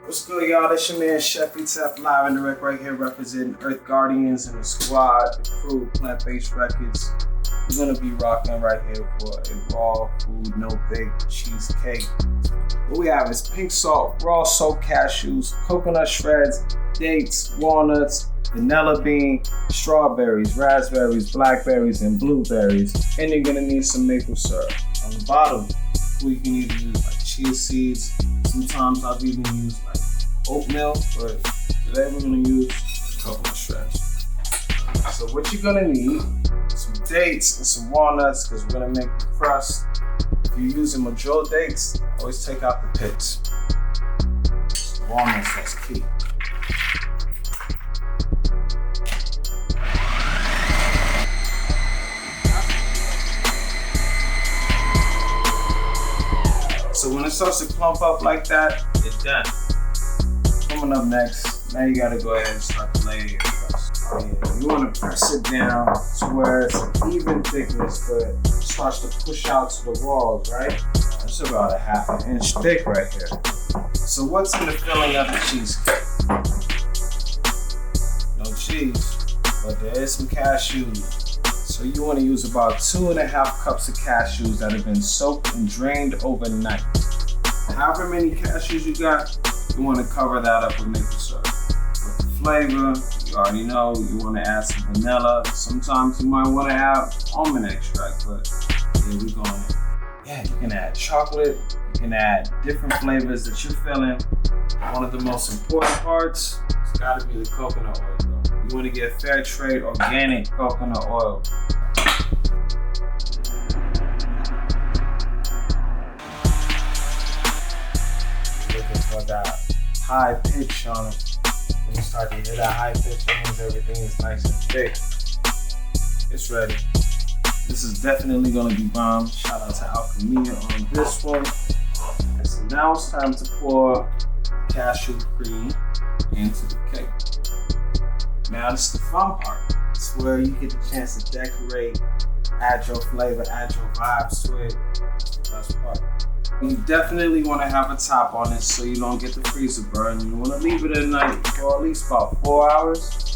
What's good, y'all? This your man, Chef iETEF, live and direct right here, representing Earth Guardians and the squad, the crew, Plant-Based Records. We're gonna be rocking right here for a raw food, no bake cheesecake. What we have is pink salt, raw soaked cashews, coconut shreds, dates, walnuts, vanilla bean, strawberries, raspberries, blackberries, and blueberries. And you're gonna need some maple syrup. On the bottom, we can either use like chia seeds. Sometimes I've even used like oatmeal, but today we're gonna use coconut shreds. So what you're gonna need is some dates and some walnuts, because we're gonna make the crust. If you're using mature dates, always take out the pits. So walnuts, that's key. So when it starts to clump up like that, it's done. Coming up next, now you gotta go ahead and start to lay your crust. You wanna press it down to where it's an even thickness, but it starts to push out to the walls, right? It's about a half an inch thick right here. So what's in the filling of the cheesecake? No cheese, but there is some cashews. So you want to use about 2.5 cups of cashews that have been soaked and drained overnight. However many cashews you got, you want to cover that up with maple syrup. For the flavor, you already know, you want to add some vanilla. Sometimes you might want to add almond extract, but here we go. Yeah, you can add chocolate, you can add different flavors that you're feeling. One of the most important parts, it's got to be the coconut oil though. You want to get fair trade organic coconut oil. You're looking for that high pitch on it. When you start to hear that high pitch, it means everything is nice and thick. It's ready. This is definitely going to be bomb. Shout out to Alchemia on this one. And so now it's time to pour cashew cream into the cake. Now this is the fun part. It's where you get the chance to decorate, add your flavor, add your vibes to it. That's the best part. You definitely want to have a top on it so you don't get the freezer burn. You want to leave it at night for at least about 4 hours.